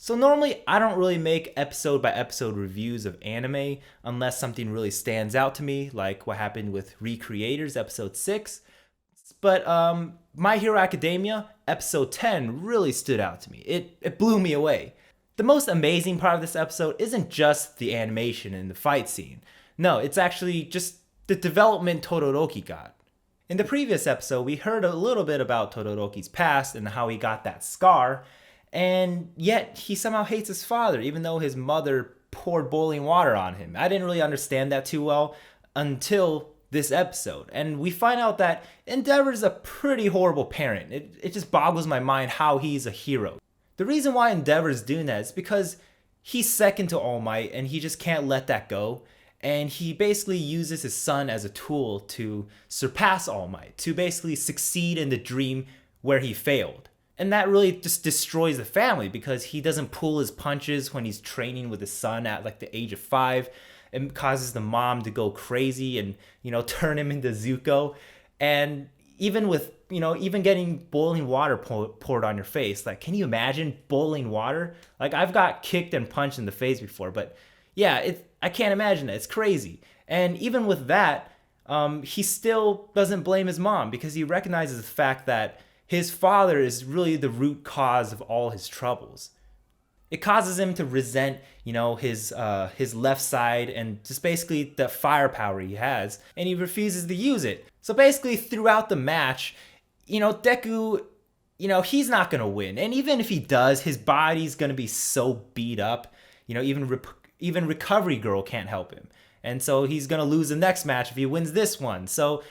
So normally I don't really make episode by episode reviews of anime unless something really stands out to me, like what happened with Recreators episode 6. But My Hero Academia episode 10 really stood out to me. It blew me away. The most amazing part of this episode isn't just the animation and the fight scene. No, it's actually just the development Todoroki got. In the previous episode, we heard a little bit about Todoroki's past and how he got that scar, and yet he somehow hates his father, even though his mother poured boiling water on him. I didn't really understand that too well until this episode. And we find out that Endeavor's a pretty horrible parent. It just boggles my mind how he's a hero. The reason why Endeavor's doing that is because he's second to All Might and he just can't let that go. And he basically uses his son as a tool to surpass All Might, to basically succeed in the dream where he failed. And that really just destroys the family because he doesn't pull his punches when he's training with his son at like the age of 5. It causes the mom to go crazy and, turn him into Zuko. And even with, even getting boiling water poured on your face, like, can you imagine boiling water? Like, I've got kicked and punched in the face before, but yeah, I can't imagine it. It's crazy. And even with that, he still doesn't blame his mom because he recognizes the fact that his father is really the root cause of all his troubles. It causes him to resent, his left side and just basically the firepower he has, and he refuses to use it. So basically, throughout the match, Deku, he's not gonna win, and even if he does, his body's gonna be so beat up, even Recovery Girl can't help him, and so he's gonna lose the next match if he wins this one. So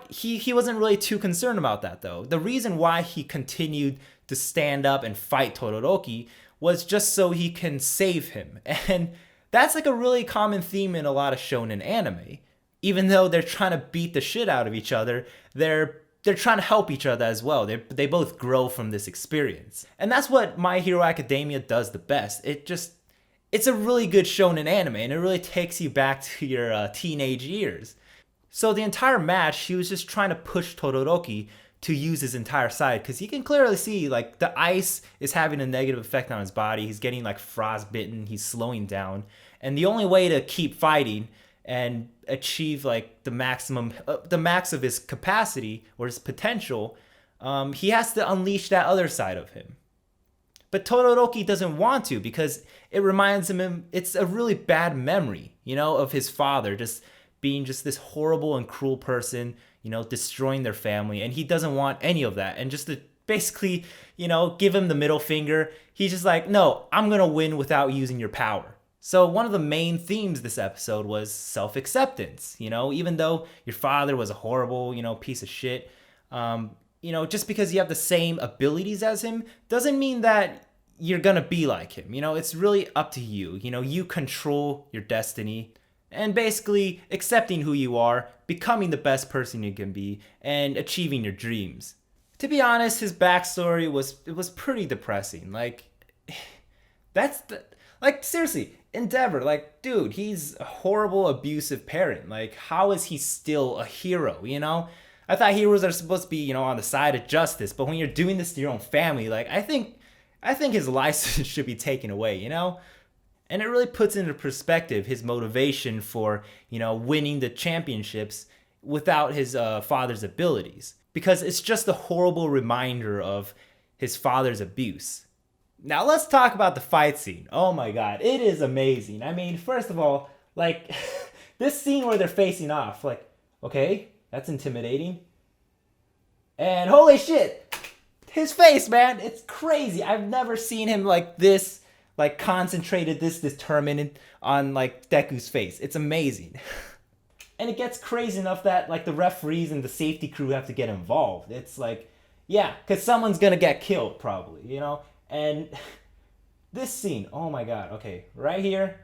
he wasn't really too concerned about that though. The reason why he continued to stand up and fight Todoroki was just so he can save him. And that's like a really common theme in a lot of shonen anime. Even though they're trying to beat the shit out of each other, they're trying to help each other as well. They both grow from this experience. And that's what My Hero Academia does the best. It's a really good shonen anime, and it really takes you back to your teenage years. So the entire match, he was just trying to push Todoroki to use his entire side because you can clearly see like the ice is having a negative effect on his body. He's getting like frostbitten. He's slowing down, and the only way to keep fighting and achieve like the max of his capacity or his potential, he has to unleash that other side of him. But Todoroki doesn't want to because it reminds him it's a really bad memory, of his father just being just this horrible and cruel person, destroying their family, and he doesn't want any of that. And just to basically, give him the middle finger, he's just like, no, I'm gonna win without using your power. So one of the main themes this episode was self-acceptance. Even though your father was a horrible, piece of shit, just because you have the same abilities as him doesn't mean that you're gonna be like him. It's really up to you. You control your destiny. And basically accepting who you are, becoming the best person you can be, and achieving your dreams. To be honest, his backstory was pretty depressing. Seriously, Endeavor, dude, he's a horrible, abusive parent. How is he still a hero, I thought heroes are supposed to be, on the side of justice, but when you're doing this to your own family, I think his license should be taken away, And it really puts into perspective his motivation for, winning the championships without his father's abilities. Because it's just a horrible reminder of his father's abuse. Now let's talk about the fight scene. Oh my god, it is amazing. I mean, first of all, this scene where they're facing off, okay, that's intimidating. And holy shit, his face, man, it's crazy. I've never seen him like this. Concentrated, this determined on Deku's face. It's amazing. And it gets crazy enough that the referees and the safety crew have to get involved. It's because someone's gonna get killed probably, And this scene, oh my god, okay, right here.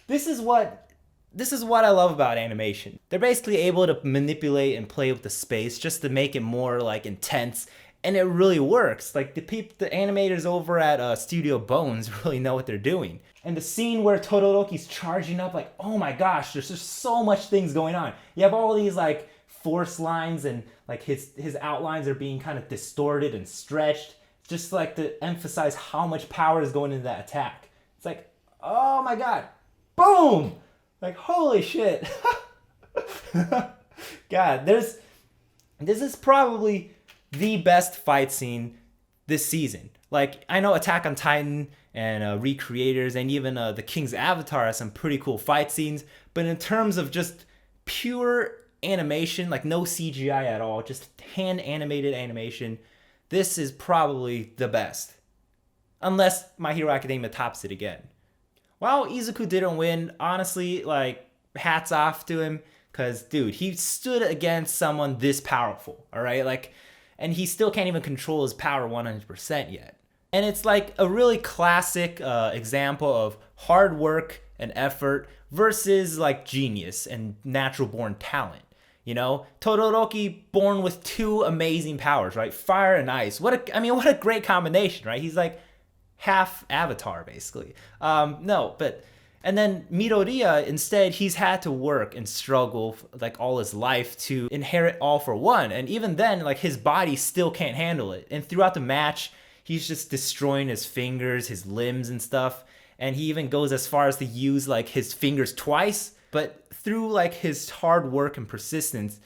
This is what I love about animation. They're basically able to manipulate and play with the space just to make it more intense. And it really works. The animators over at Studio Bones really know what they're doing. And the scene where Todoroki's charging up, oh my gosh, there's just so much things going on. You have all these force lines and his outlines are being kind of distorted and stretched. just like to emphasize how much power is going into that attack. It's like, oh my god, boom! Like, holy shit. God, this is probably the best fight scene this season. Like, I know Attack on Titan and Recreators and even the King's Avatar has some pretty cool fight scenes, but in terms of just pure animation, like no CGI at all, just hand animated animation, this is probably the best. Unless My Hero Academia tops it again. While Izuku didn't win, honestly, like, hats off to him, because, dude, he stood against someone this powerful, all right? Like, and he still can't even control his power 100% yet. And it's like a really classic example of hard work and effort versus like genius and natural born talent. You know, Todoroki born with two amazing powers, right? Fire and ice. What a great combination, right? He's like half Avatar, basically. And then Midoriya, instead, he's had to work and struggle like all his life to inherit all for one. And even then, like his body still can't handle it. And throughout the match, he's just destroying his fingers, his limbs and stuff. And he even goes as far as to use like his fingers twice. But through like his hard work and persistence,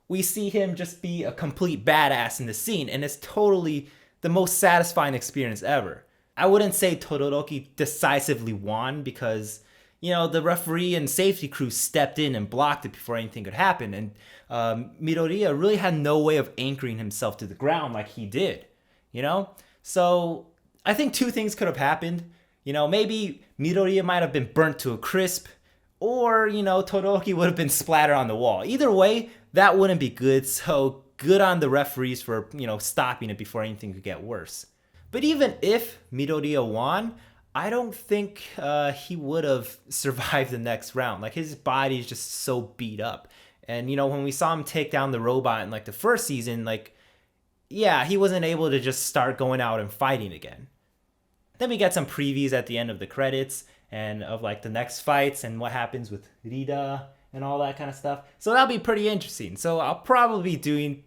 we see him just be a complete badass in the scene. And it's totally the most satisfying experience ever. I wouldn't say Todoroki decisively won because, you know, the referee and safety crew stepped in and blocked it before anything could happen. And Midoriya really had no way of anchoring himself to the ground like he did, you know? So I think two things could have happened. You know, maybe Midoriya might have been burnt to a crisp, or, you know, Todoroki would have been splattered on the wall. Either way, that wouldn't be good. So good on the referees for, you know, stopping it before anything could get worse. But even if Midoriya won, I don't think he would have survived the next round. Like, his body is just so beat up. And, you know, when we saw him take down the robot in, like, the first season, like, yeah, he wasn't able to just start going out and fighting again. Then we get some previews at the end of the credits and of, like, the next fights and what happens with Rida and all that kind of stuff. So that'll be pretty interesting. So I'll probably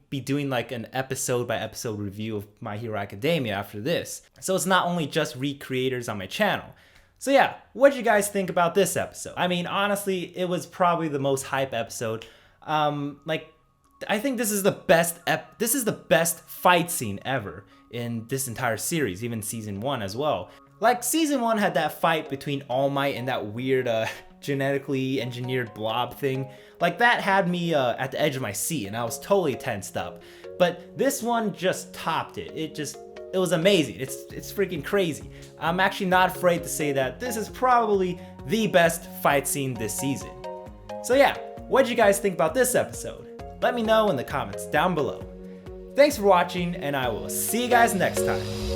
be doing like an episode by episode review of My Hero Academia after this. So it's not only just recreators on my channel. So yeah, what did you guys think about this episode? I mean, honestly, it was probably the most hype episode. I think this is the best fight scene ever in this entire series, even season 1 as well. Like, season 1 had that fight between All Might and that weird genetically engineered blob thing. Like, that had me at the edge of my seat and I was totally tensed up. But this one just topped it. It was amazing. It's freaking crazy. I'm actually not afraid to say that this is probably the best fight scene this season. So yeah, what did you guys think about this episode? Let me know in the comments down below. Thanks for watching, and I will see you guys next time.